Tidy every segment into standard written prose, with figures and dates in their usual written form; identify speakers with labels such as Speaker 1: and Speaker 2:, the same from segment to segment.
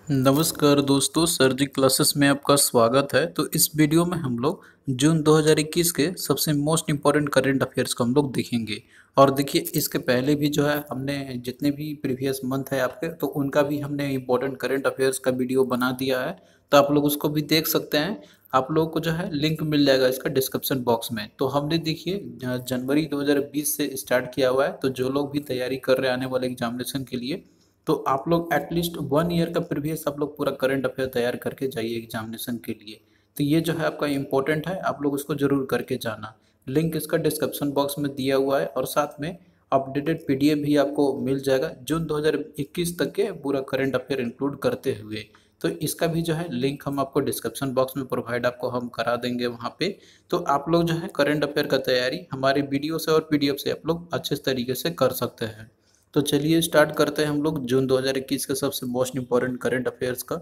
Speaker 1: नमस्कार दोस्तों, सर जी क्लासेस में आपका स्वागत है। तो इस वीडियो में हम लोग जून 2021 के सबसे मोस्ट इम्पॉर्टेंट करंट अफेयर्स को हम लोग देखेंगे। और देखिए, इसके पहले भी जो है हमने जितने भी प्रीवियस मंथ है आपके, तो उनका भी हमने इम्पोर्टेंट करंट अफेयर्स का वीडियो बना दिया है। तो आप लोग उसको भी देख सकते हैं। आप लोगों को जो है लिंक मिल जाएगा इसका डिस्क्रिप्शन बॉक्स में। तो हमने देखिए जनवरी 2020 से स्टार्ट किया हुआ है। तो जो लोग भी तैयारी कर रहे हैं आने वाले एग्जामिनेशन के लिए, तो आप लोग एटलीस्ट 1 ईयर का प्रीवियस आप लोग पूरा करंट अफेयर तैयार करके जाइए एग्जामिनेशन के लिए। तो ये जो है आपका इम्पोर्टेंट है, आप लोग उसको जरूर करके जाना। लिंक इसका डिस्क्रिप्शन बॉक्स में दिया हुआ है और साथ में अपडेटेड पीडीएफ भी आपको मिल जाएगा जून 2021 तक के पूरा करंट अफेयर इंक्लूड करते हुए। तो इसका भी जो है लिंक हम आपको डिस्क्रिप्शन बॉक्स में प्रोवाइड आपको हम करा देंगे वहाँ पे। तो आप लोग जो है करंट अफेयर का तैयारी हमारे वीडियो से और पीडीएफ से आप लोग अच्छे तरीके से कर सकते हैं। तो चलिए स्टार्ट करते हैं हम लोग जून 2021 के सबसे मोस्ट इम्पोर्टेंट करंट अफेयर्स का।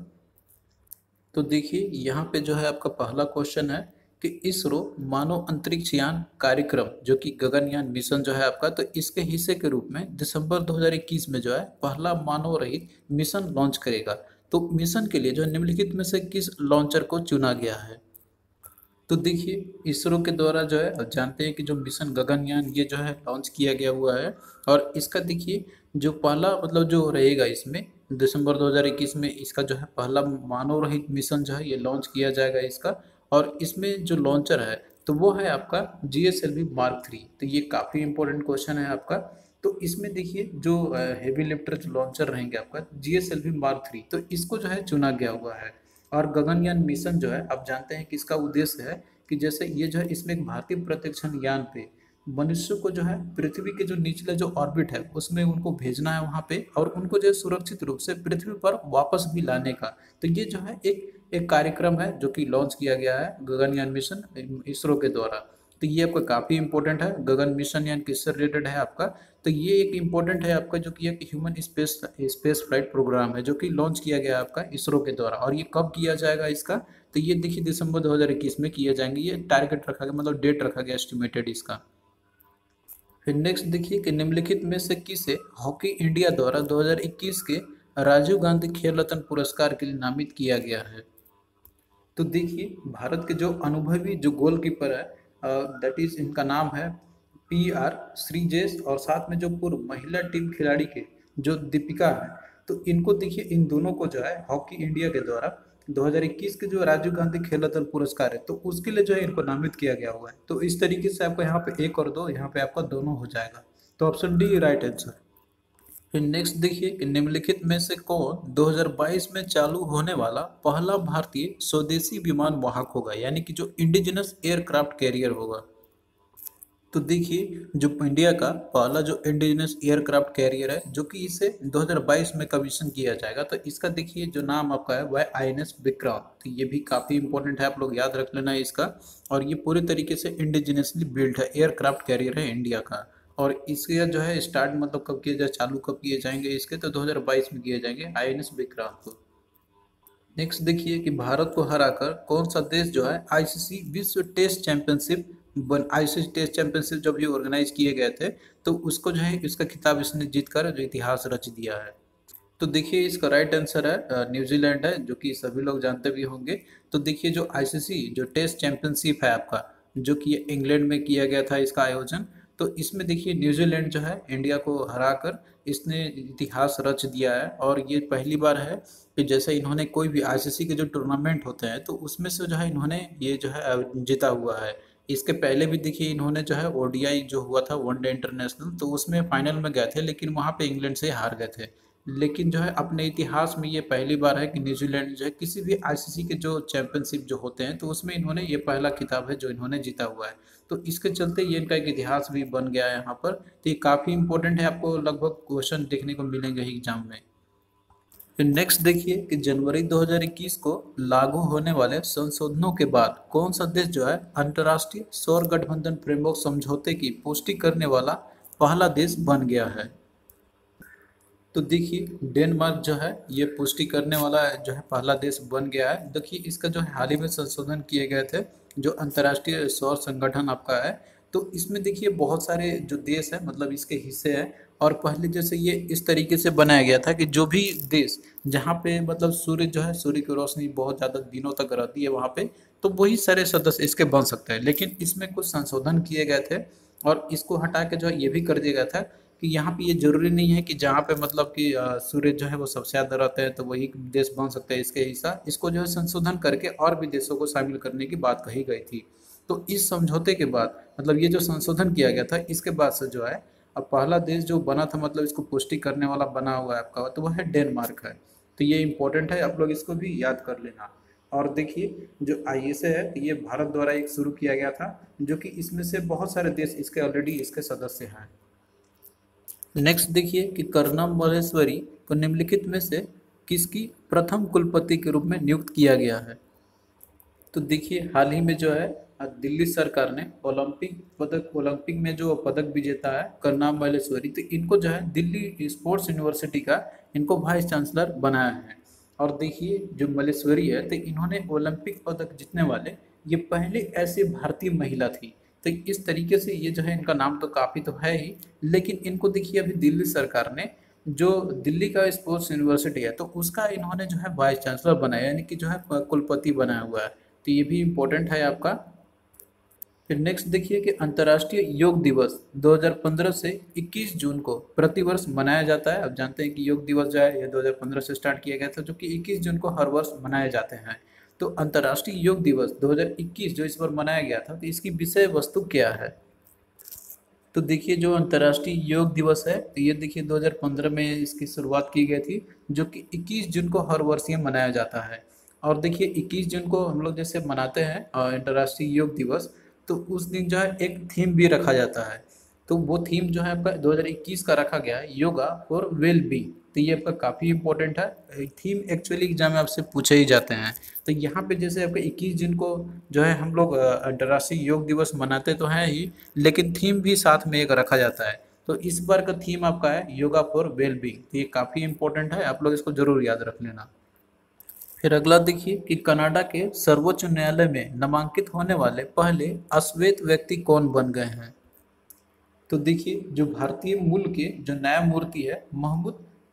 Speaker 1: तो देखिए यहाँ पे जो है आपका पहला क्वेश्चन है कि इसरो मानव अंतरिक्ष यान कार्यक्रम जो कि गगनयान मिशन जो है आपका, तो इसके हिस्से के रूप में दिसंबर 2021 में जो है पहला मानव रहित मिशन लॉन्च करेगा। तो मिशन के लिए जो निम्नलिखित में से किस लॉन्चर को चुना गया है? तो देखिए, इसरो के द्वारा जो है अब जानते हैं कि जो मिशन गगनयान ये जो है लॉन्च किया गया हुआ है। और इसका देखिए जो पहला मतलब जो रहेगा इसमें दिसंबर 2021 में इसका जो है पहला मानव रहित मिशन जो है ये लॉन्च किया जाएगा इसका। और इसमें जो लॉन्चर है तो वो है आपका GSLV मार्क 3। तो ये काफ़ी इंपॉर्टेंट क्वेश्चन है आपका। तो इसमें देखिए जो हेवी लिफ्टर जो लॉन्चर रहेंगे आपका GSLV मार्क 3, तो इसको जो है चुना गया हुआ है। और गगनयान मिशन जो है आप जानते हैं कि इसका उद्देश्य है कि जैसे ये जो है इसमें एक भारतीय प्रत्यक्षण यान पे मनुष्य को जो है पृथ्वी के जो निचले जो ऑर्बिट है उसमें उनको भेजना है वहाँ पे, और उनको जो है सुरक्षित रूप से पृथ्वी पर वापस भी लाने का। तो ये जो है एक कार्यक्रम है जो कि लॉन्च किया गया है गगनयान मिशन इसरो के द्वारा। तो ये आपका काफ़ी इंपॉर्टेंट है। गगन मिशन यानी किससे रिलेटेड है आपका? तो ये एक इम्पोर्टेंट है आपका जो कि एक human space space flight programme है जो कि लॉन्च किया गया है आपका इसरो के द्वारा। और ये कब किया जाएगा इसका? तो ये देखिए दिसंबर 2021 में किए जाएंगे। ये टारगेट रखा गया, मतलब डेट रखा गया एस्टिमेटेड इसका। फिर नेक्स्ट देखिए कि निम्नलिखित में से किसे हॉकी इंडिया द्वारा 2021 के राजीव गांधी खेल रत्न पुरस्कार के लिए नामित किया गया है? तो देखिए भारत के जो अनुभवी जो गोलकीपर है, दैट इज इनका नाम है PR श्रीजेश, और साथ में जो पूर्व महिला टीम खिलाड़ी के जो दीपिका है। तो इनको देखिए इन दोनों को जो है हॉकी इंडिया के द्वारा 2021 के जो राजीव गांधी खेल रत्न पुरस्कार है तो उसके लिए जो है इनको नामित किया गया हुआ है। तो इस तरीके से आपको यहाँ पे एक और दो, यहाँ पे आपका दोनों हो जाएगा। तो ऑप्शन डी राइट आंसर। फिर नेक्स्ट देखिए कि निम्नलिखित में से कौन 2022 में चालू होने वाला पहला भारतीय स्वदेशी विमान वाहक होगा, यानी कि जो इंडिजिनस एयरक्राफ्ट कैरियर होगा? तो देखिए जो इंडिया का पहला जो इंडिजिनस एयरक्राफ्ट कैरियर है जो कि इसे 2022 में कमीशन किया जाएगा, तो इसका देखिए जो नाम आपका है वह है INS विक्रांत। तो ये भी काफ़ी इंपॉर्टेंट है, आप लोग याद रख लेना है इसका। और ये पूरे तरीके से इंडिजिनसली बिल्ड है एयरक्राफ्ट कैरियर है इंडिया का। और इसके जो है स्टार्ट मतलब कब किया जाए, चालू कब किए जाएंगे इसके, तो 2022 में किए जाएंगे INS विक्रांत को। नेक्स्ट देखिए कि भारत को हराकर कौन सा देश जो है ICC विश्व test championship ICC test championship जब ये ऑर्गेनाइज किए गए थे तो उसको जो है इसका खिताब इसने जीतकर जो इतिहास रच दिया है। तो देखिए इसका राइट आंसर है न्यूजीलैंड है, जो कि सभी लोग जानते भी होंगे। तो देखिए जो ICC जो टेस्ट चैंपियनशिप है आपका, जो कि इंग्लैंड में किया गया था इसका आयोजन, तो इसमें देखिए न्यूजीलैंड जो है इंडिया को हराकर इसने इतिहास रच दिया है। और ये पहली बार है कि जैसे इन्होंने कोई भी ICC के जो टूर्नामेंट होते हैं तो उसमें से जो है इन्होंने ये जो है जीता हुआ है। इसके पहले भी देखिए इन्होंने जो है ODI जो हुआ था वनडे इंटरनेशनल, तो उसमें फाइनल में गए थे लेकिन वहाँ पे इंग्लैंड से हार गए थे। लेकिन जो है अपने इतिहास में ये पहली बार है कि न्यूजीलैंड जो है किसी भी ICC के जो चैंपियनशिप जो होते हैं तो उसमें इन्होंने ये पहला खिताब है जो इन्होंने जीता हुआ है। तो इसके चलते ये इनका एक इतिहास भी बन गया है यहाँ पर। तो ये काफ़ी इंपॉर्टेंट है, आपको लगभग क्वेश्चन देखने को मिलेंगे एग्जाम में। फिर नेक्स्ट देखिए कि जनवरी 2021 को लागू होने वाले संशोधनों के बाद कौन सा देश जो है अंतर्राष्ट्रीय सौर गठबंधन फ्रेमवर्क समझौते की पुष्टि करने वाला पहला देश बन गया है? तो देखिए डेनमार्क जो है ये पुष्टि करने वाला जो है पहला देश बन गया है। देखिए इसका जो है हाल ही में संशोधन किए गए थे जो अंतर्राष्ट्रीय सौर संगठन आपका है, तो इसमें देखिए बहुत सारे जो देश है मतलब इसके हिस्से हैं, और पहले जैसे ये इस तरीके से बनाया गया था कि जो भी देश जहाँ पे मतलब सूर्य जो है, सूर्य की रोशनी बहुत ज़्यादा दिनों तक रहती है वहाँ पे, तो वही सारे सदस्य इसके बन सकते हैं। लेकिन इसमें कुछ संशोधन किए गए थे और इसको हटा के जो है ये भी कर दिया गया था कि यहाँ पे ये जरूरी नहीं है कि जहाँ पे मतलब कि सूर्य जो है वो सबसे ज़्यादा रहते हैं तो वही देश बन सकते हैं इसके हिस्सा। इसको जो है संशोधन करके और भी देशों को शामिल करने की बात कही गई थी। तो इस समझौते के बाद मतलब ये जो संशोधन किया गया था इसके बाद से जो है अब पहला देश जो बना था मतलब इसको पुष्टि करने वाला बना हुआ है आपका, तो वह है डेनमार्क है। तो ये इम्पोर्टेंट है, आप लोग इसको भी याद कर लेना। और देखिए जो आईएसए है ये भारत द्वारा एक शुरू किया गया था, जो कि इसमें से बहुत सारे देश इसके ऑलरेडी इसके सदस्य हैं। नेक्स्ट देखिए कि कर्नम मल्लेश्वरी को निम्नलिखित में से किसकी प्रथम कुलपति के रूप में नियुक्त किया गया है। तो देखिए हाल ही में जो है दिल्ली सरकार ने ओलंपिक में जो पदक विजेता है कर्नम मल्लेश्वरी, तो इनको जो है दिल्ली स्पोर्ट्स यूनिवर्सिटी का इनको वाइस चांसलर बनाया है। और देखिए जो मल्लेश्वरी है तो इन्होंने ओलंपिक पदक जीतने वाले ये पहले ऐसे भारतीय महिला थी। तो इस तरीके से ये जो है इनका नाम तो काफ़ी तो है ही, लेकिन इनको देखिए अभी दिल्ली सरकार ने जो दिल्ली का स्पोर्ट्स यूनिवर्सिटी है तो उसका इन्होंने जो है वाइस चांसलर बनाया, यानी कि जो है कुलपति बनाया हुआ है। तो ये भी इम्पोर्टेंट है आपका। फिर नेक्स्ट देखिए कि अंतर्राष्ट्रीय योग दिवस 2015 से 21 जून को प्रतिवर्ष मनाया जाता है। अब जानते हैं कि योग दिवस जो है ये 2015 से स्टार्ट किया गया था, जो कि 21 जून को हर वर्ष मनाए जाते हैं। तो अंतर्राष्ट्रीय योग दिवस 2021 जो इस बार मनाया गया था, तो इसकी विषय वस्तु क्या है। तो देखिए जो अंतर्राष्ट्रीय योग दिवस है तो ये देखिए 2015 में इसकी शुरुआत की गई थी, जो कि 21 जून को हर वर्ष ये मनाया जाता है। और देखिए 21 जून को हम लोग जैसे मनाते हैं अंतर्राष्ट्रीय योग दिवस, तो उस दिन जो है एक थीम भी रखा जाता है। तो वो थीम जो है आपका 2021 का रखा गया है, योगा फॉर वेल बीइंग। तो ये आपका काफ़ी इंपॉर्टेंट है, थीम एक्चुअली एग्जाम में आपसे पूछे ही जाते हैं। तो यहाँ पे जैसे आपका 21 जून को जो है हम लोग अंतर्राष्ट्रीय योग दिवस मनाते तो हैं ही, लेकिन थीम भी साथ में एक रखा जाता है। तो इस बार का थीम आपका है योगा फॉर वेल बीइंग। तो ये काफ़ी इंपॉर्टेंट है, आप लोग इसको जरूर याद रख लेना। फिर अगला देखिए कि कनाडा के सर्वोच्च न्यायालय में नामांकित होने वाले पहले अश्वेत व्यक्ति कौन बन गए हैं। तो देखिए जो भारतीय मूल के जो न्यायमूर्ति है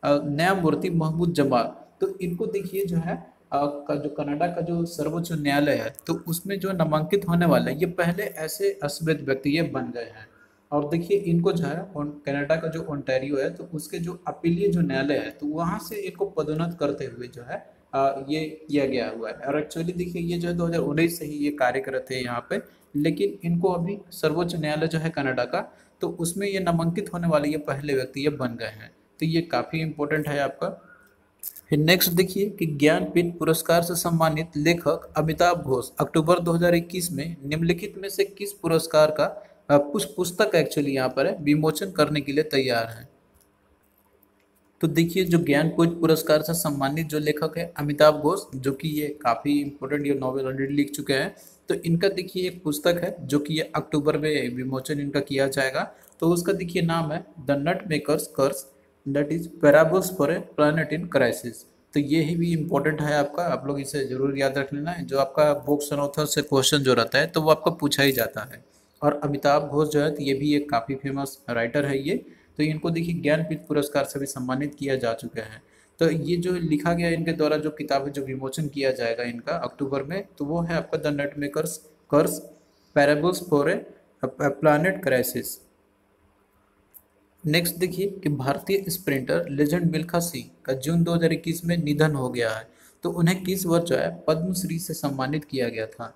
Speaker 1: न्यायमूर्ति महमूद जमाल, तो इनको देखिए जो है जो कनाडा का जो सर्वोच्च न्यायालय है तो उसमें जो नामांकित होने वाला है ये पहले ऐसे अश्वेत व्यक्ति ये बन गए हैं। और देखिए इनको जो है कनाडा का जो ओंटारियो है तो उसके जो अपीलीय जो न्यायालय है तो वहाँ से इनको पदोन्नत करते हुए जो है ये किया गया हुआ है। और एक्चुअली देखिए ये जो है 2019 से ही ये कार्यरत है यहाँ पे, लेकिन इनको अभी सर्वोच्च न्यायालय जो है कनाडा का तो उसमें ये नामांकित होने वाले ये पहले व्यक्ति ये बन गए हैं। तो ये काफ़ी इंपॉर्टेंट है आपका। फिर नेक्स्ट देखिए कि ज्ञानपीठ पुरस्कार से सम्मानित लेखक अमिताभ घोष अक्टूबर 2021 में निम्नलिखित में से किस पुरस्कार का कुछ पुस्तक एक्चुअली यहाँ पर है विमोचन करने के लिए तैयार है। तो देखिए जो ज्ञानपीठ पुरस्कार से सम्मानित जो लेखक है अमिताभ घोष, जो कि ये काफ़ी इंपॉर्टेंट ये नॉवेल ऑलरेडी लिख चुके हैं, तो इनका देखिए एक पुस्तक है जो कि ये अक्टूबर में विमोचन इनका किया जाएगा। तो उसका देखिए नाम है the nutmeg's curse, that is parables for a planet in crisis. तो ये ही भी इम्पोर्टेंट है आपका, आप लोग इसे जरूर याद रख लेना है। जो आपका बुक्स एंड ऑथर से क्वेश्चन जो रहता है तो वो आपका पूछा ही जाता है। और अमिताभ घोष जो है तो ये भी एक काफ़ी फेमस राइटर है ये, तो इनको देखिए ज्ञानपीठ पुरस्कार से भी सम्मानित किया जा चुका है। तो ये जो लिखा गया इनके द्वारा जो किताब है जो विमोचन किया जाएगा इनका अक्टूबर में, तो वो है आपका the nutmeg's curse parables for a planet crisis. Next देखिए कि भारतीय स्प्रिंटर लेजेंड मिल्खा सिंह का जून 2021 में निधन हो गया है। तो उन्हें किस वर्ष जो है पद्मश्री से सम्मानित किया गया था।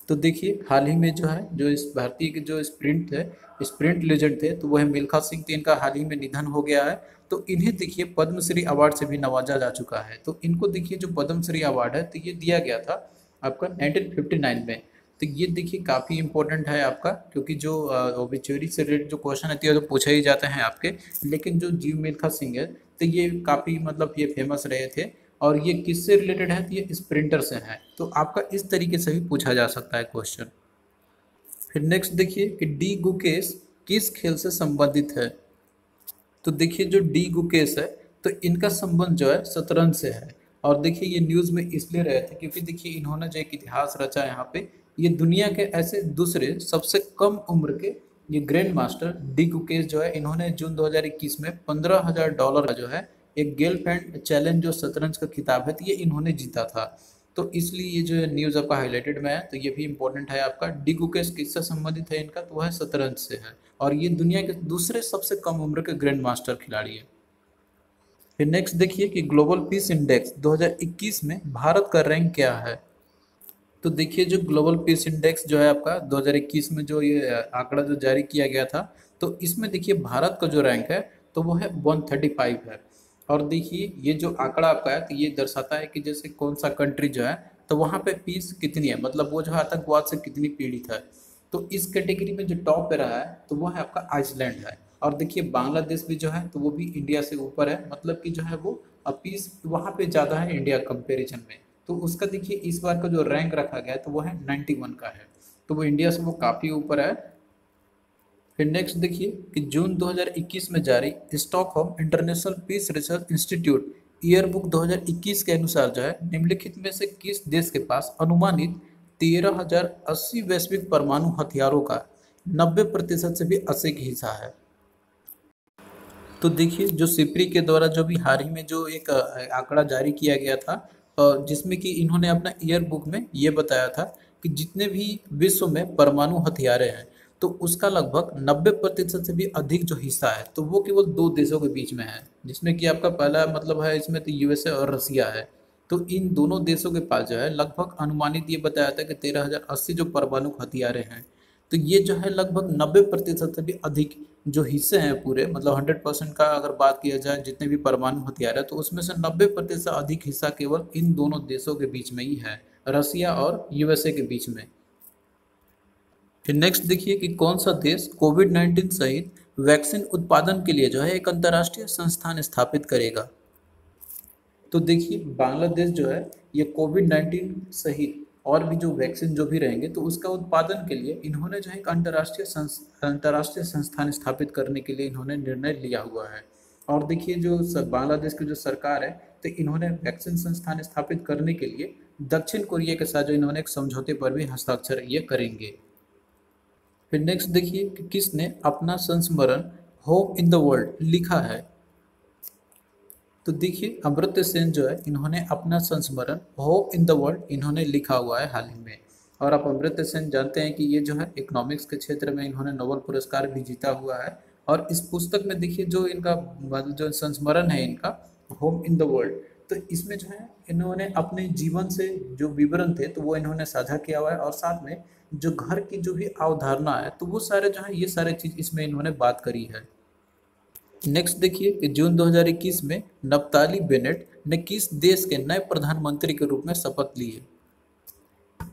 Speaker 1: तो देखिए हाल ही में जो है जो इस भारतीय के जो स्प्रिंट लेजेंड थे तो वह मिल्खा सिंह, तो इनका हाल ही में निधन हो गया है। तो इन्हें देखिए पद्मश्री अवार्ड से भी नवाजा जा चुका है। तो इनको देखिए जो पद्मश्री अवार्ड है तो ये दिया गया था आपका 1959 में। तो ये देखिए काफ़ी इंपॉर्टेंट है आपका, क्योंकि जो ओबिचुअरी से रिलेटेड जो क्वेश्चन आती है तो पूछे ही जाते हैं आपके। लेकिन जो जीव मिल्खा सिंह है तो ये काफ़ी मतलब ये फेमस रहे थे, और ये किससे रिलेटेड है तो ये स्प्रिंटर से है। तो आपका इस तरीके से भी पूछा जा सकता है क्वेश्चन। फिर नेक्स्ट देखिए कि डी गुकेश किस खेल से संबंधित है। तो देखिए जो डी गुकेश है तो इनका संबंध जो है शतरंज से है। और देखिए ये न्यूज़ में इसलिए रहे थे क्योंकि देखिए इन्होंने जो एक इतिहास रचा यहाँ पे, ये दुनिया के ऐसे दूसरे सबसे कम उम्र के ये ग्रैंड मास्टर डी कुकेस जो है, इन्होंने जून 2021 में $15,000 का जो है एक गर्लफ्रेंड चैलेंज जो शतरंज का खिताब है, तो ये इन्होंने जीता था। तो इसलिए ये जो न्यूज़ आपका हाईलाइटेड में है, तो ये भी इंपॉर्टेंट है आपका। डी कुकेस किससे संबंधित है इनका, तो वह शतरंज से है और ये दुनिया के दूसरे सबसे कम उम्र के ग्रैंड मास्टर खिलाड़ी है। फिर नेक्स्ट देखिए कि ग्लोबल पीस इंडेक्स 2021 में भारत का रैंक क्या है। तो देखिए जो ग्लोबल पीस इंडेक्स जो है आपका 2021 में जो ये आंकड़ा जो जारी किया गया था, तो इसमें देखिए भारत का जो रैंक है तो वो है 135 है। और देखिए ये जो आंकड़ा आपका है तो ये दर्शाता है कि जैसे कौन सा कंट्री जो है तो वहाँ पे पीस कितनी है, मतलब वो जो है आतंकवाद से कितनी पीड़ित है। तो इस कैटेगरी में जो टॉप पे रहा है तो वो है आपका आइसलैंड है। और देखिए बांग्लादेश भी जो है तो वो भी इंडिया से ऊपर है, मतलब कि जो है वो पीस वहाँ पे ज़्यादा है इंडिया कंपेरिजन में। तो उसका देखिए इस बार का जो रैंक रखा गया है तो वो है 91 का है, तो वो इंडिया से वो काफ़ी ऊपर है। फिर नेक्स्ट देखिए कि जून 2021 में जारी Stockholm international peace research institute year book 2021 के अनुसार जो है निम्नलिखित में से किस देश के पास अनुमानित 13,080 वैश्विक परमाणु हथियारों का 90% से भी अधिक हिस्सा है। तो देखिए जो सिप्री के द्वारा जो भी हाल ही में जो एक आंकड़ा जारी किया गया था, जिसमें कि इन्होंने अपना ईयर बुक में ये बताया था कि जितने भी विश्व में परमाणु हथियारें हैं तो उसका लगभग 90% से भी अधिक जो हिस्सा है तो वो केवल दो देशों के बीच में है, जिसमें कि आपका पहला मतलब है इसमें तो यूएसए और रसिया है। तो इन दोनों देशों के पास जो है लगभग अनुमानित ये बताया था कि 13,080 जो परमाणु हथियारें हैं। तो ये जो है लगभग 90% से भी अधिक जो हिस्से हैं पूरे, मतलब 100% का अगर बात किया जाए जितने भी परमाणु हथियार है तो उसमें से 90% से अधिक हिस्सा केवल इन दोनों देशों के बीच में ही है, रसिया और यूएसए के बीच में। फिर नेक्स्ट देखिए कि कौन सा देश कोविड-19 सहित वैक्सीन उत्पादन के लिए जो है एक अंतर्राष्ट्रीय संस्थान स्थापित करेगा। तो देखिए बांग्लादेश जो है ये कोविड-19 सहित और भी जो वैक्सीन जो भी रहेंगे तो उसका उत्पादन के लिए इन्होंने जो है एक अंतर्राष्ट्रीय संस्थान स्थापित करने के लिए इन्होंने निर्णय लिया हुआ है। और देखिए जो बांग्लादेश की जो सरकार है तो इन्होंने वैक्सीन संस्थान स्थापित करने के लिए दक्षिण कोरिया के साथ जो इन्होंने एक समझौते पर भी हस्ताक्षर ये करेंगे। फिर नेक्स्ट देखिए कि किसने अपना संस्मरण होम इन द वर्ल्ड लिखा है। तो देखिए अमर्त्य सेन जो है इन्होंने अपना संस्मरण होप इन द वर्ल्ड इन्होंने लिखा हुआ है हाल ही में। और आप अमर्त्य सेन जानते हैं कि ये जो है इकोनॉमिक्स के क्षेत्र में इन्होंने नोबेल पुरस्कार भी जीता हुआ है। और इस पुस्तक में देखिए जो इनका जो संस्मरण है इनका होम इन द वर्ल्ड, तो इसमें जो है इन्होंने अपने जीवन से जो विवरण थे तो वो इन्होंने साझा किया हुआ है। और साथ में जो घर की जो भी अवधारणा है तो वो सारे जो है ये सारे चीज़ इसमें इन्होंने बात करी है। नेक्स्ट देखिए कि जून 2021 में नफ्ताली बेनेट ने किस देश के नए प्रधानमंत्री के रूप में शपथ ली है।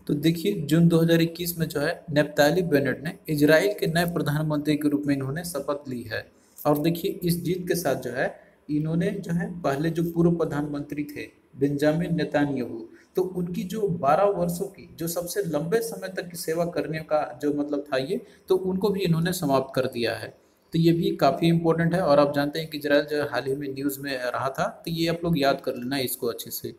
Speaker 1: तो देखिए जून 2021 में जो है नफ्ताली बेनेट ने इजराइल के नए प्रधानमंत्री के रूप में इन्होंने शपथ ली है। और देखिए इस जीत के साथ जो है इन्होंने जो है पहले जो पूर्व प्रधानमंत्री थे बेंजामिन नेतान्याहू, तो उनकी जो 12 वर्षों की जो सबसे लंबे समय तक की सेवा करने का जो मतलब था ये, तो उनको भी इन्होंने समाप्त कर दिया है। तो ये भी काफ़ी इंपॉर्टेंट है। और आप जानते हैं कि इजराइल जो हाल ही में न्यूज़ में रहा था, तो ये आप लोग याद कर लेना इसको अच्छे से।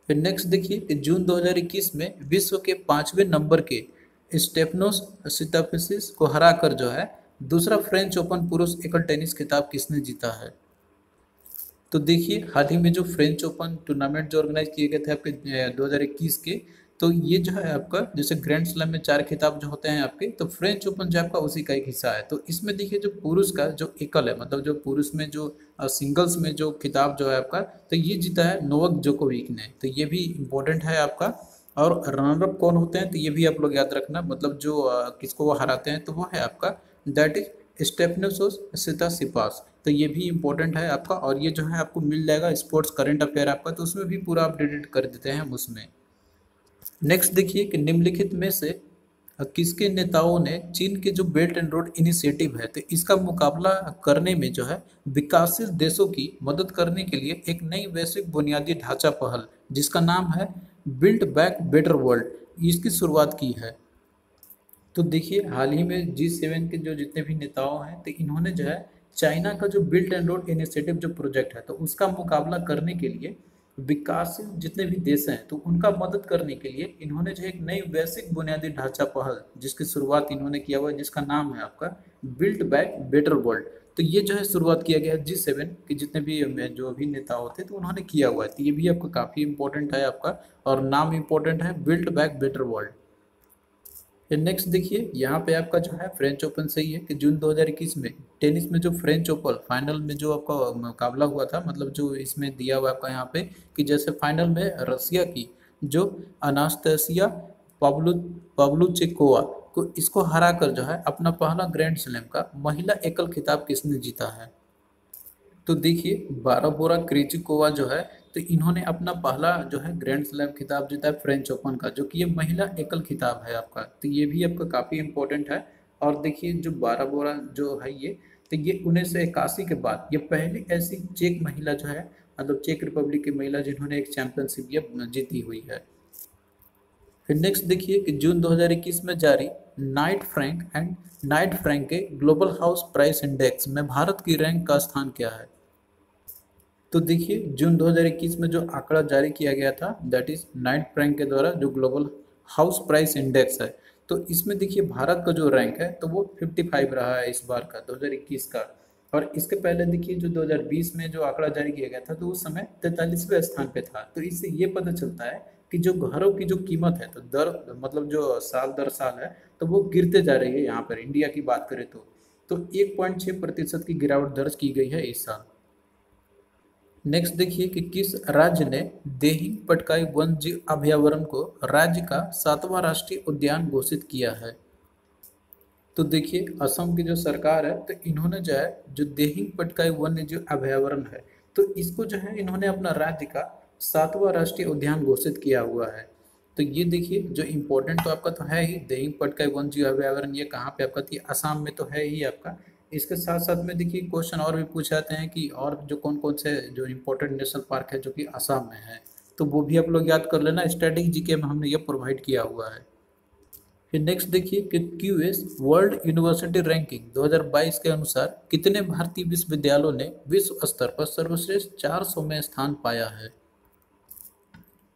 Speaker 1: फिर नेक्स्ट देखिए कि जून 2021 में विश्व के 5वें नंबर के स्टेफनोस सिताफिसिस को हराकर जो है दूसरा फ्रेंच ओपन पुरुष एकल टेनिस खिताब किसने जीता है। तो देखिए हाल ही में जो फ्रेंच ओपन टूर्नामेंट जो ऑर्गेनाइज किए गए थे आपके 2021 के, तो ये जो है आपका जैसे ग्रैंड स्लैम में 4 खिताब जो होते हैं आपके, तो फ्रेंच ओपन जो आपका उसी का एक हिस्सा है। तो इसमें देखिए जो पुरुष का जो एकल है, मतलब जो पुरुष में जो सिंगल्स में जो खिताब जो है आपका, तो ये जीता है नोवाक जोकोविक ने। तो ये भी इम्पोर्टेंट है आपका। और रनर अप कौन होते हैं तो ये भी आप लोग याद रखना, मतलब जो किसको वो हराते हैं तो वो है आपका दैट इज स्टेफनोस सितासिपास। तो ये भी इम्पोर्टेंट है आपका। और ये जो है आपको मिल जाएगा स्पोर्ट्स करंट अफेयर आपका, तो उसमें भी पूरा अपडेटेड कर देते हैं हम उसमें। नेक्स्ट देखिए कि निम्नलिखित में से किसके नेताओं ने चीन के जो बेल्ट एंड रोड इनिशिएटिव है तो इसका मुकाबला करने में जो है विकासशील देशों की मदद करने के लिए एक नई वैश्विक बुनियादी ढांचा पहल जिसका नाम है बिल्ड बैक बेटर वर्ल्ड, इसकी शुरुआत की है। तो देखिए हाल ही में G7 के जो जितने भी नेताओं हैं तो इन्होंने जो है चाइना का जो बिल्ट एंड रोड इनिशिएटिव जो प्रोजेक्ट है तो उसका मुकाबला करने के लिए विकासशील जितने भी देश हैं तो उनका मदद करने के लिए इन्होंने जो एक नई वैश्विक बुनियादी ढांचा पहल जिसकी शुरुआत इन्होंने किया हुआ है, जिसका नाम है आपका बिल्ड बैक बेटर वर्ल्ड। तो ये जो है शुरुआत किया गया है G7 के जितने भी जो भी नेता होते तो उन्होंने किया हुआ है। तो ये भी आपका काफ़ी इंपॉर्टेंट है आपका, और नाम इंपॉर्टेंट है बिल्ड बैक बेटर वर्ल्ड। फिर नेक्स्ट देखिए यहाँ पे आपका जो है फ्रेंच ओपन सही है कि जून 2021 में टेनिस में जो फ्रेंच ओपन फाइनल में जो आपका मुकाबला हुआ था, मतलब जो इसमें दिया हुआ आपका यहाँ पे कि जैसे फाइनल में रसिया की जो अनास्तासिया पाब्लो पाब्लोचेकोवा को इसको हराकर जो है अपना पहला ग्रैंड स्लैम का महिला एकल खिताब किसने जीता है। तो देखिए बाराबोरा क्रिचिकोवा जो है तो इन्होंने अपना पहला जो है ग्रैंड स्लैम खिताब जीता है फ्रेंच ओपन का, जो कि ये महिला एकल खिताब है आपका। तो ये भी आपका काफ़ी इंपॉर्टेंट है। और देखिए जो बाराबोरा जो है ये, तो ये 1981 के बाद ये पहली ऐसी चेक महिला जो है, मतलब चेक रिपब्लिक की महिला जिन्होंने एक चैंपियनशिप ये जीती हुई है। फिर नेक्स्ट देखिए कि जून 2021 में जारी नाइट फ्रैंक के ग्लोबल हाउस प्राइस इंडेक्स में भारत की रैंक का स्थान क्या है। तो देखिए जून 2021 में जो आंकड़ा जारी किया गया था दैट इज नाइट फ्रैंक के द्वारा जो ग्लोबल हाउस प्राइस इंडेक्स है, तो इसमें देखिए भारत का जो रैंक है तो वो 55 रहा है इस बार का 2021 का। और इसके पहले देखिए जो 2020 में जो आंकड़ा जारी किया गया था तो उस समय 43वें स्थान पे था। तो इससे ये पता चलता है कि जो घरों की जो कीमत है तो दर मतलब जो साल दर साल है तो वो गिरते जा रही है। यहाँ पर इंडिया की बात करें तो 1.6% की गिरावट दर्ज की गई है इस साल। नेक्स्ट देखिए कि किस राज्य ने देहिंग पटकाई वन्य जीव अभयारण्य को राज्य का 7वां राष्ट्रीय उद्यान घोषित किया है। तो देखिए असम की जो सरकार है तो इन्होंने जो है जो देहिंग पटकाई वन्य जीव अभयारण्य है तो इसको जो है इन्होंने अपना राज्य का 7वां राष्ट्रीय उद्यान घोषित किया हुआ है। तो ये देखिए जो इम्पोर्टेंट तो आपका तो है ही देहिंग पटकाई वन्य जीव अभयारण्य, ये कहाँ पे आपका थी, असम में तो है ही आपका। इसके साथ साथ में देखिए क्वेश्चन और भी पूछ जाते हैं कि और जो कौन कौन से जो इम्पोर्टेंट नेशनल पार्क है जो कि असम में है, तो वो भी आप लोग याद कर लेना, स्टैटिक जीके में हमने ये प्रोवाइड किया हुआ है। फिर नेक्स्ट देखिए कि क्यूएस वर्ल्ड यूनिवर्सिटी रैंकिंग 2022 के अनुसार कितने भारतीय विश्वविद्यालयों ने विश्व स्तर पर सर्वश्रेष्ठ 400 में स्थान पाया है।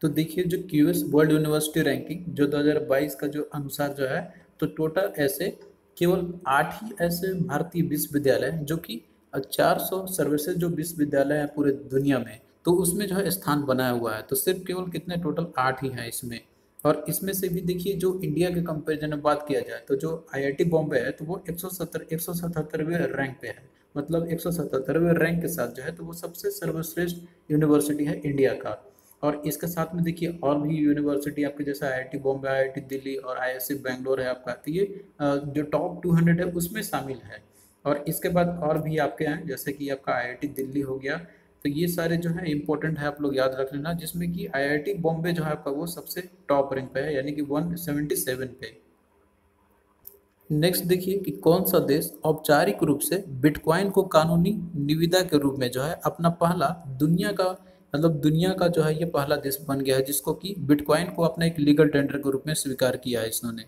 Speaker 1: तो देखिए जो क्यूएस वर्ल्ड यूनिवर्सिटी रैंकिंग जो 2022 का जो अनुसार जो है तो टोटल ऐसे केवल 8 ही ऐसे भारतीय विश्वविद्यालय हैं जो कि 400 सर्वश्रेष्ठ जो विश्वविद्यालय हैं पूरे दुनिया में तो उसमें जो है स्थान बनाया हुआ है। तो सिर्फ केवल कितने टोटल 8 ही हैं इसमें। और इसमें से भी देखिए जो इंडिया के कंपैरिजन में बात किया जाए तो जो आईआईटी बॉम्बे है तो वो 177वें रैंक पे है, मतलब 177वें रैंक के साथ जो है तो वो सबसे सर्वश्रेष्ठ यूनिवर्सिटी है इंडिया का। और इसके साथ में देखिए और भी यूनिवर्सिटी आपके जैसे आईआईटी बॉम्बे, आईआईटी दिल्ली और आईएससी बेंगलोर है आपका, तो ये जो टॉप 200 है उसमें शामिल है। और इसके बाद और भी आपके हैं जैसे कि आपका आईआईटी दिल्ली हो गया। तो ये सारे जो है इंपॉर्टेंट है, आप लोग याद रख लेना, जिसमें कि आईआईटी बॉम्बे जो है आपका वो सबसे टॉप रैंक पे है यानी कि 177 पे। नेक्स्ट देखिए कि कौन सा देश औपचारिक रूप से बिटकॉइन को कानूनी निविदा के रूप में जो है अपना पहला दुनिया का, मतलब दुनिया का जो है ये पहला देश बन गया है जिसको कि बिटकॉइन को अपना एक लीगल टेंडर के रूप में स्वीकार किया है इन्होंने।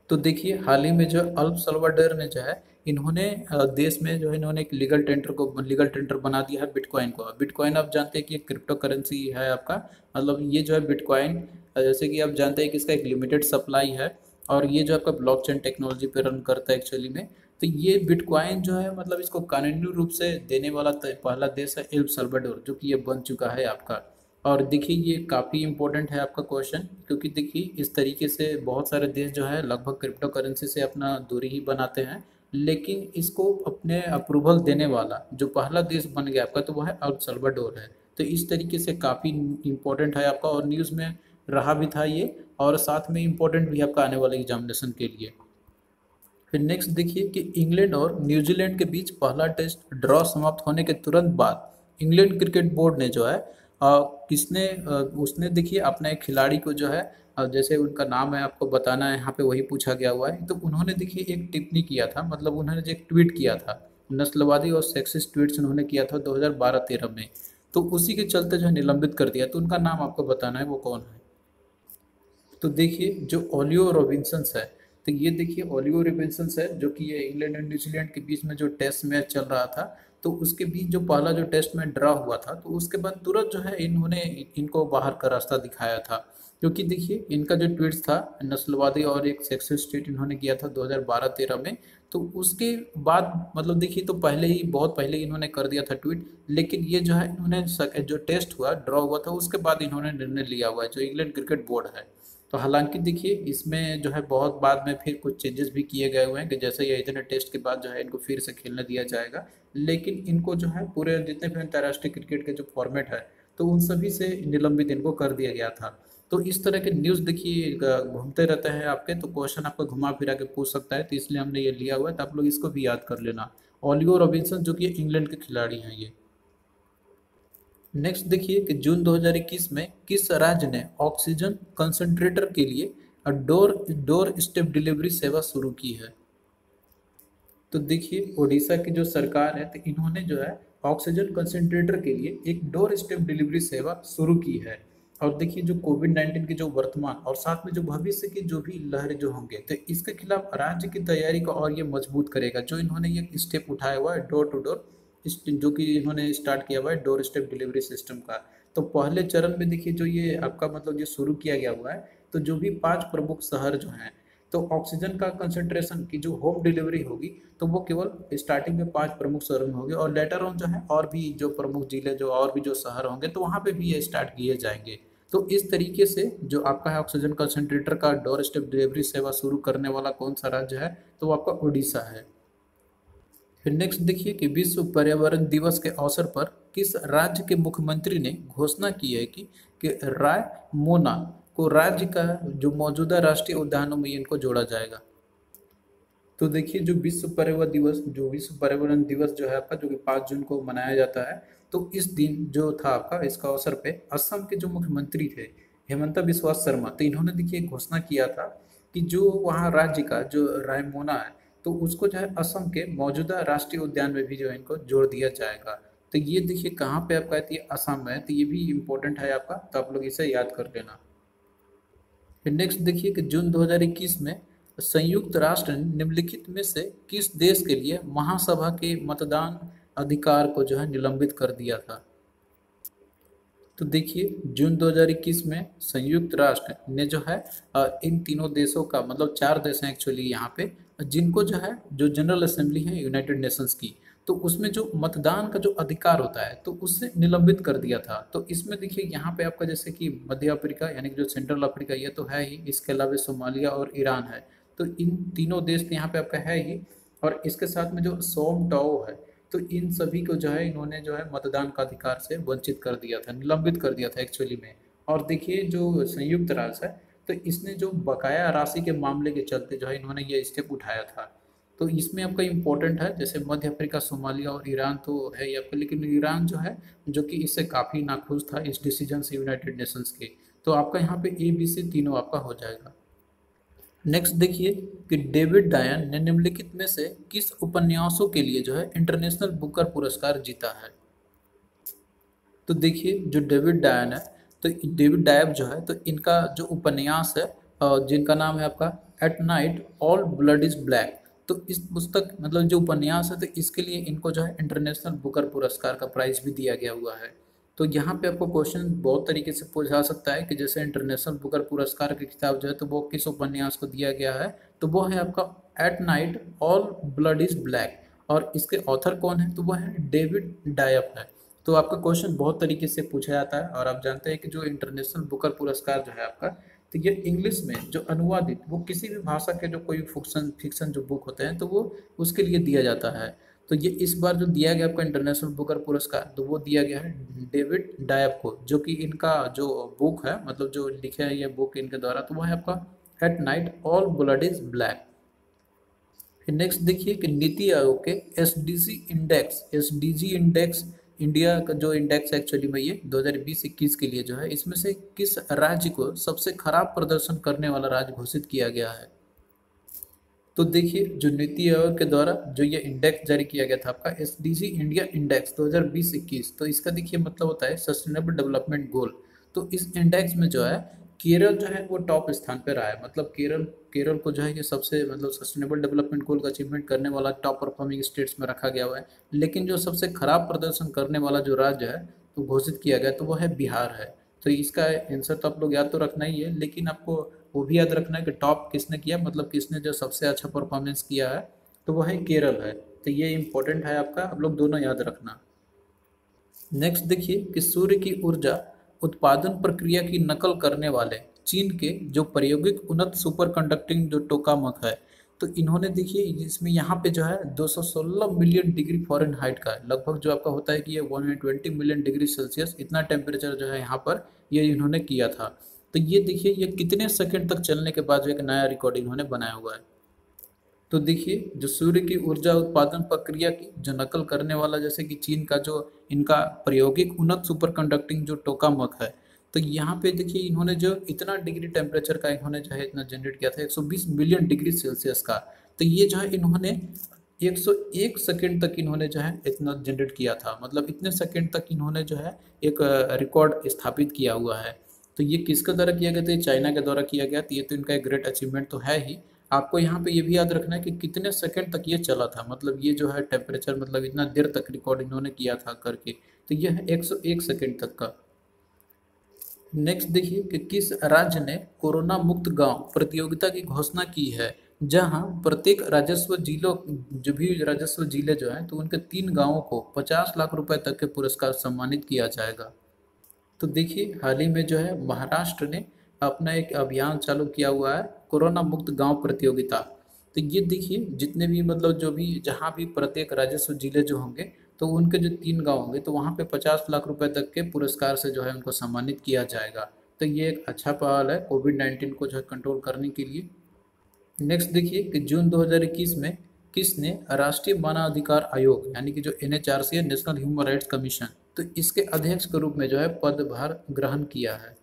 Speaker 1: तो देखिए हाल ही में जो अल सल्वाडोर ने जो है इन्होंने देश में जो है इन्होंने एक लीगल टेंडर बना दिया है बिटकॉइन को। बिटकॉइन आप जानते हैं कि एक क्रिप्टो करेंसी है आपका, मतलब ये जो है बिटकॉइन जैसे कि आप जानते हैं कि इसका एक लिमिटेड सप्लाई है और ये जो आपका ब्लॉकचेन टेक्नोलॉजी पे रन करता है एक्चुअली में। तो ये बिटकॉइन जो है मतलब इसको कानूनी रूप से देने वाला पहला देश है एल सल्वाडोर, जो कि ये बन चुका है आपका। और देखिए ये काफ़ी इंपॉर्टेंट है आपका क्वेश्चन, क्योंकि देखिए इस तरीके से बहुत सारे देश जो है लगभग क्रिप्टो करेंसी से अपना दूरी ही बनाते हैं, लेकिन इसको अपने अप्रूवल देने वाला जो पहला देश बन गया आपका तो वह है अल सल्वाडोर है। तो इस तरीके से काफ़ी इंपॉर्टेंट है आपका और न्यूज़ में रहा भी था ये, और साथ में इंपॉर्टेंट भी आपका आने वाले एग्जामिनेशन के लिए। फिर नेक्स्ट देखिए कि इंग्लैंड और न्यूजीलैंड के बीच पहला टेस्ट ड्रॉ समाप्त होने के तुरंत बाद इंग्लैंड क्रिकेट बोर्ड ने जो है उसने देखिए अपने एक खिलाड़ी को जो है जैसे उनका नाम है आपको बताना है, यहाँ पे वही पूछा गया हुआ है। तो उन्होंने देखिए एक टिप्पणी किया था, मतलब उन्होंने जो एक ट्वीट किया था, नस्लवादी और सेक्सिस्ट ट्वीट्स उन्होंने किया था 2012-13 में, तो उसी के चलते जो है निलंबित कर दिया। तो उनका नाम आपको बताना है वो कौन है। तो देखिए जो ओलियो रॉबिन्सन्स है, तो ये देखिए ओलियो रॉबिन्सन्स है जो कि ये इंग्लैंड और न्यूजीलैंड के बीच में जो टेस्ट मैच चल रहा था तो उसके बीच जो पहला जो टेस्ट में ड्रा हुआ था, तो उसके बाद तुरंत जो है इन्होंने इनको बाहर का रास्ता दिखाया था। क्योंकि देखिए इनका जो ट्वीट था नस्लवादी और एक सेक्सिस्ट ट्वीट इन्होंने किया था 2012-13 में। तो उसके बाद मतलब देखिए तो पहले ही बहुत पहले ही इन्होंने कर दिया था ट्वीट, लेकिन ये जो है इन्होंने जो टेस्ट हुआ ड्रॉ हुआ था उसके बाद इन्होंने निर्णय लिया हुआ है जो इंग्लैंड क्रिकेट बोर्ड है। तो हालांकि देखिए इसमें जो है बहुत बाद में फिर कुछ चेंजेस भी किए गए हुए हैं कि जैसे ये इतने टेस्ट के बाद जो है इनको फिर से खेलने दिया जाएगा, लेकिन इनको जो है पूरे जितने भी अंतर्राष्ट्रीय क्रिकेट के जो फॉर्मेट है तो उन सभी से निलंबित इनको कर दिया गया था। तो इस तरह के न्यूज़ देखिए घूमते रहते हैं आपके, तो क्वेश्चन आपको घुमा फिरा के पूछ सकता है, तो इसलिए हमने ये लिया हुआ है, तो आप लोग इसको भी याद कर लेना। ओलिवर रॉबिन्सन जो कि इंग्लैंड के खिलाड़ी हैं ये। नेक्स्ट देखिए कि जून 2021 में किस राज्य ने ऑक्सीजन कंसंट्रेटर के लिए डोर डोर स्टेप डिलीवरी सेवा शुरू की है। तो देखिए ओडिशा की जो सरकार है तो इन्होंने जो है ऑक्सीजन कंसंट्रेटर के लिए एक डोर स्टेप डिलीवरी सेवा शुरू की है। और देखिए जो कोविड-19 की जो वर्तमान और साथ में जो भविष्य की जो भी लहरें जो होंगे तो इसके खिलाफ राज्य की तैयारी को और ये मजबूत करेगा, जो इन्होंने ये स्टेप उठाया हुआ है डोर टू डोर, जो कि इन्होंने स्टार्ट किया हुआ है डोर स्टेप डिलीवरी सिस्टम का। तो पहले चरण में देखिए जो ये आपका मतलब ये शुरू किया गया हुआ है, तो जो भी 5 प्रमुख शहर जो हैं तो ऑक्सीजन का कंसंट्रेशन की जो होम डिलीवरी होगी तो वो केवल स्टार्टिंग में 5 प्रमुख शहरों में होगी, और लेटर ऑन जो है और भी जो प्रमुख जिले जो और भी जो शहर होंगे तो वहाँ पे भी ये स्टार्ट किए जाएंगे। तो इस तरीके से जो आपका है ऑक्सीजन कंसंट्रेटर का डोर स्टेप डिलीवरी सेवा शुरू करने वाला कौन सा राज्य है, तो वो आपका उड़ीसा है। फिर नेक्स्ट देखिए कि विश्व पर्यावरण दिवस के अवसर पर किस राज्य के मुख्यमंत्री ने घोषणा की है कि रायमोना को राज्य का जो मौजूदा राष्ट्रीय उद्यानों में इनको जोड़ा जाएगा। तो देखिए जो विश्व पर्यावरण दिवस जो है आपका जो कि 5 जून को मनाया जाता है, तो इस दिन जो था आपका इसका अवसर पे असम के जो मुख्यमंत्री थे हेमंता बिस्वा शर्मा, तो इन्होंने देखिए घोषणा किया था कि जो वहाँ राज्य का जो रायमोना है तो उसको जो है असम के मौजूदा राष्ट्रीय उद्यान में भी जो है इनको जोड़ दिया जाएगा। तो ये देखिए कहाँ पे आपका है, तो ये असम में है, तो ये भी इम्पोर्टेंट है आपका, तो आप लोग इसे याद कर लेना। फिर नेक्स्ट देखिए कि जून 2021 में संयुक्त राष्ट्र ने निम्नलिखित में से किस देश के लिए महासभा के मतदान अधिकार को जो है निलंबित कर दिया था। तो देखिए जून 2021 में संयुक्त राष्ट्र ने जो है इन तीनों देशों का मतलब 4 देश हैं एक्चुअली यहाँ पे, जिनको जो है जो जनरल असेंबली है यूनाइटेड नेशंस की, तो उसमें जो मतदान का जो अधिकार होता है तो उससे निलंबित कर दिया था। तो इसमें देखिए यहाँ पे आपका जैसे कि मध्य अफ्रीका यानी कि जो सेंट्रल अफ्रीका ये तो है ही, इसके अलावा सोमालिया और ईरान है, तो इन तीनों देश तो यहाँ पे आपका है ही, और इसके साथ में जो सोमटो है, तो इन सभी को जो है इन्होंने जो है मतदान का अधिकार से वंचित कर दिया था, निलंबित कर दिया था एक्चुअली में। और देखिए जो संयुक्त राष्ट्र है तो इसने जो बकाया राशि के मामले के चलते जो है इन्होंने ये स्टेप उठाया था। तो इसमें आपका इम्पोर्टेंट है जैसे मध्य अफ्रीका, सोमालिया और ईरान तो है ही आपका, लेकिन ईरान जो है जो कि इससे काफ़ी नाखुश था इस डिसीजन से यूनाइटेड नेशंस के। तो आपका यहाँ पे ABC तीनों आपका हो जाएगा। नेक्स्ट देखिए कि डेविड डायन ने निम्नलिखित में से किस उपन्यासों के लिए जो है इंटरनेशनल बुकर पुरस्कार जीता है। तो देखिए जो डेविड डायन है तो डेविड डायब जो है तो इनका जो उपन्यास है जिनका नाम है आपका at night all blood is black, तो इस पुस्तक मतलब जो उपन्यास है तो इसके लिए इनको जो है इंटरनेशनल बुकर पुरस्कार का प्राइज भी दिया गया हुआ है। तो यहाँ पे आपको क्वेश्चन बहुत तरीके से पूछा सकता है कि जैसे इंटरनेशनल बुकर पुरस्कार की किताब जो है तो वो किस उपन्यास को दिया गया है, तो वो है आपका at night all blood is black, और इसके ऑथर कौन है, तो वो है डेविड डायफ है। तो आपका क्वेश्चन बहुत तरीके से पूछा जाता है, और आप जानते हैं कि जो इंटरनेशनल बुकर पुरस्कार जो है आपका, तो ये इंग्लिश में जो अनुवादित वो किसी भी भाषा के जो कोई फिक्शन जो बुक होते हैं तो वो उसके लिए दिया जाता है। तो ये इस बार जो दिया गया आपका इंटरनेशनल बुकर पुरस्कार तो वो दिया गया है डेविड डायब को, जो कि इनका जो बुक है मतलब जो लिखे है ये बुक इनके द्वारा, तो वो है आपका at night all blood is black. Next देखिए कि नीति आयोग के एसडीजी इंडेक्स इंडिया का जो इंडेक्स एक्चुअली में ये 2020-21 के लिए जो है इसमें से किस राज्य को सबसे खराब प्रदर्शन करने वाला राज्य घोषित किया गया है। तो देखिए जो नीति आयोग के द्वारा जो ये इंडेक्स जारी किया गया था आपका एसडीजी इंडिया इंडेक्स 2020-21, तो इसका देखिए मतलब होता है सस्टेनेबल डेवलपमेंट गोल। तो इस इंडेक्स में जो है केरल जो है वो टॉप स्थान पे रहा है। मतलब केरल केरल को जो है ये सबसे मतलब सस्टेनेबल डेवलपमेंट गोल का अचीवमेंट करने वाला टॉप परफॉर्मिंग स्टेट्स में रखा गया हुआ है। लेकिन जो सबसे खराब प्रदर्शन करने वाला जो राज्य है तो घोषित किया गया तो वो है बिहार है। तो इसका आंसर तो आप लोग याद तो रखना ही है, लेकिन आपको वो भी याद रखना है कि टॉप किसने किया, मतलब किसने जो सबसे अच्छा परफॉर्मेंस किया है, तो वो है केरल है। तो ये इंपॉर्टेंट है आपका, आप लोग दोनों याद रखना। नेक्स्ट देखिए कि सूर्य की ऊर्जा उत्पादन प्रक्रिया की नकल करने वाले चीन के जो प्रायोगिक उन्नत सुपर कंडक्टिंग जो टोकामक है, तो इन्होंने देखिए इसमें यहाँ पे जो है 216 मिलियन डिग्री फ़ारेनहाइट का है, लगभग जो आपका होता है कि ये 120 मिलियन डिग्री सेल्सियस इतना टेम्परेचर जो है यहाँ पर ये इन्होंने किया था। तो ये देखिए ये कितने सेकंड तक चलने के बाद जो एक नया रिकॉर्ड इन्होंने बनाया हुआ है। तो देखिए जो सूर्य की ऊर्जा उत्पादन प्रक्रिया की जो नकल करने वाला जैसे कि चीन का जो इनका प्रायोगिक उन्नत सुपर कंडक्टिंग जो टोकामक है, तो यहाँ पे देखिए इन्होंने जो इतना डिग्री टेम्परेचर का इन्होंने जो है इतना जनरेट किया था 120 मिलियन डिग्री सेल्सियस का। तो ये जो है इन्होंने 101 सेकेंड तक इन्होंने जो है इतना जनरेट किया था, मतलब इतने सेकेंड तक इन्होंने जो है एक रिकॉर्ड स्थापित किया हुआ है। तो ये किसके द्वारा किया गया था? चाइना के द्वारा किया गया। तो ये तो इनका एक ग्रेट अचीवमेंट तो है ही। आपको यहाँ पे ये भी याद रखना है कि कितने सेकंड तक ये चला था, मतलब ये जो है टेम्परेचर मतलब इतना देर तक रिकॉर्ड इन्होंने किया था करके। तो यह है 101 सेकंड तक का। नेक्स्ट देखिए कि किस राज्य ने कोरोना मुक्त गांव प्रतियोगिता की घोषणा की है, जहां प्रत्येक राजस्व जिलों जो भी राजस्व जिले जो हैं तो उनके 3 गांवों को 50 लाख रुपए तक के पुरस्कार सम्मानित किया जाएगा। तो देखिए हाल ही में जो है महाराष्ट्र ने अपना एक अभियान चालू किया हुआ है कोरोना मुक्त गांव प्रतियोगिता। तो ये देखिए जितने भी मतलब जो भी जहाँ भी प्रत्येक राजस्व जिले जो होंगे तो उनके जो 3 गांव होंगे तो वहाँ पे 50 लाख रुपए तक के पुरस्कार से जो है उनको सम्मानित किया जाएगा। तो ये एक अच्छा पहल है कोविड-19 को जो है कंट्रोल करने के लिए। नेक्स्ट देखिए कि जून 2021 में किसने राष्ट्रीय मानवाधिकार आयोग यानी कि जो NHRC है, नेशनल ह्यूमन राइट्स कमीशन, तो इसके अध्यक्ष के रूप में जो है पदभार ग्रहण किया है।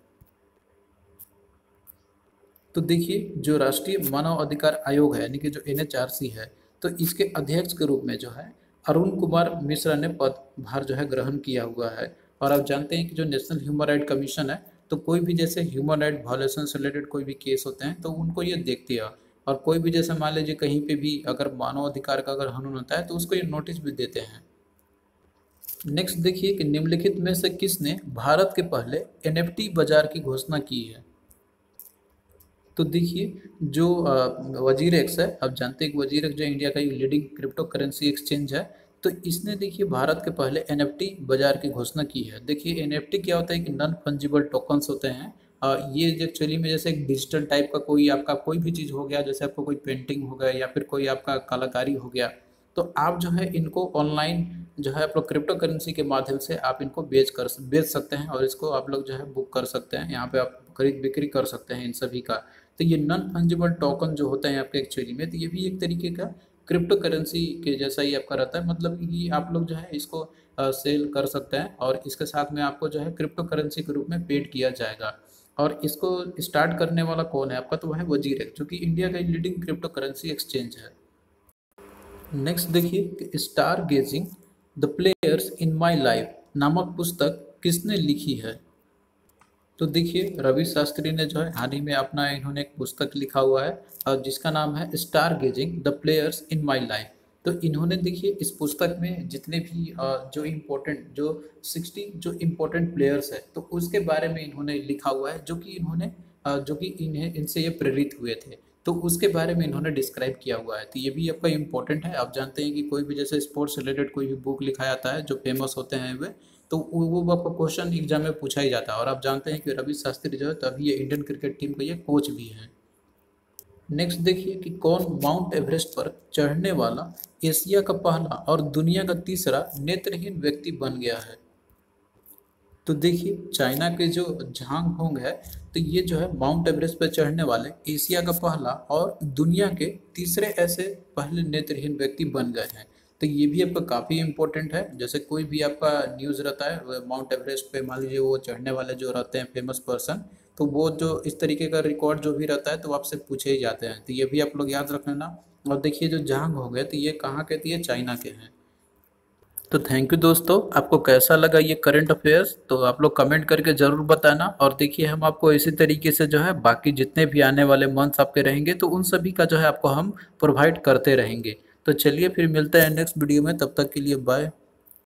Speaker 1: तो देखिए जो राष्ट्रीय मानव अधिकार आयोग है यानी कि जो NHRC है, तो इसके अध्यक्ष के रूप में जो है अरुण कुमार मिश्रा ने पदभार जो है ग्रहण किया हुआ है। और आप जानते हैं कि जो नेशनल ह्यूमन राइट कमीशन है तो कोई भी जैसे ह्यूमन राइट वायलेशन से रिलेटेड कोई भी केस होते हैं तो उनको ये देखती है। और कोई भी जैसे मान लीजिए कहीं पे भी अगर मानव अधिकार का अगर हनन होता है तो उसको ये नोटिस भी देते हैं। नेक्स्ट देखिए कि निम्नलिखित में से किसने भारत के पहले NFT बाजार की घोषणा की है। तो देखिए जो वजीर एक्स है, आप जानते हैं कि वजीर एक्स जो इंडिया का लीडिंग क्रिप्टो करेंसी एक्सचेंज है, तो इसने देखिए भारत के पहले NFT बाजार की घोषणा की है। देखिए NFT क्या होता है कि नॉन फंजिबल टोकन्स होते हैं। ये एक्चुअली में जैसे एक डिजिटल टाइप का कोई आपका कोई भी चीज़ हो गया, जैसे आपको कोई पेंटिंग हो गया या फिर कोई आपका कलाकारी हो गया, तो आप जो है इनको ऑनलाइन जो है आप लोग क्रिप्टो करेंसी के माध्यम से आप इनको बेच सकते हैं और इसको आप लोग जो है बुक कर सकते हैं, यहाँ पे आप खरीद बिक्री कर सकते हैं इन सभी का। तो ये नॉन फंजिबल टोकन जो होते हैं आपके एक्चुअली में, तो ये भी एक तरीके का क्रिप्टो करेंसी के जैसा ही आपका रहता है, मतलब कि आप लोग जो है इसको सेल कर सकते हैं और इसके साथ में आपको जो है क्रिप्टो करेंसी के रूप में पेड किया जाएगा। और इसको स्टार्ट करने वाला कौन है आपका? तो वह है वजीर है, जो कि इंडिया का लीडिंग क्रिप्टो करेंसी एक्सचेंज है। नेक्स्ट देखिए कि stargazing the players in my life नामक पुस्तक किसने लिखी है। तो देखिए रवि शास्त्री ने जो है हाल ही में अपना इन्होंने एक पुस्तक लिखा हुआ है और जिसका नाम है stargazing the players in my life. तो इन्होंने देखिए इस पुस्तक में जितने भी जो इम्पोर्टेंट जो 60 जो इम्पोर्टेंट प्लेयर्स है तो उसके बारे में इन्होंने लिखा हुआ है, जो कि इन्होंने जो कि इन्हें इनसे ये प्रेरित हुए थे, तो उसके बारे में इन्होंने डिस्क्राइब किया हुआ है। तो ये भी आपका इम्पोर्टेंट है। आप जानते हैं कि कोई भी जैसे स्पोर्ट्स रिलेटेड कोई भी बुक लिखा जाता है जो फेमस होते हैं वे, तो वो आपका क्वेश्चन एग्जाम में पूछा ही जाता है। और आप जानते हैं कि रवि शास्त्री जो है तो अभी ये इंडियन क्रिकेट टीम का ये कोच भी है। नेक्स्ट देखिए कि कौन माउंट एवरेस्ट पर चढ़ने वाला एशिया का पहला और दुनिया का तीसरा नेत्रहीन व्यक्ति बन गया है। तो देखिए चाइना के जो झांग होंग है, तो ये जो है माउंट एवरेस्ट पर चढ़ने वाले एशिया का पहला और दुनिया के तीसरे ऐसे पहले नेत्रहीन व्यक्ति बन गए हैं। तो ये भी आपका काफ़ी इम्पोर्टेंट है। जैसे कोई भी आपका न्यूज़ रहता है माउंट एवरेस्ट पे, मान लीजिए वो चढ़ने वाले जो रहते हैं फेमस पर्सन, तो वो जो इस तरीके का रिकॉर्ड जो भी रहता है तो आपसे पूछे ही जाते हैं। तो ये भी आप लोग याद रख लेना। और देखिए जो झांग हो गए तो ये कहाँ के? तो ये चाइना के हैं। तो थैंक यू दोस्तों, आपको कैसा लगा ये करंट अफेयर्स, तो आप लोग कमेंट करके ज़रूर बताना। और देखिए हम आपको इसी तरीके से जो है बाकी जितने भी आने वाले मंथ्स आपके रहेंगे तो उन सभी का जो है आपको हम प्रोवाइड करते रहेंगे। तो चलिए फिर मिलते हैं नेक्स्ट वीडियो में, तब तक के लिए बाय।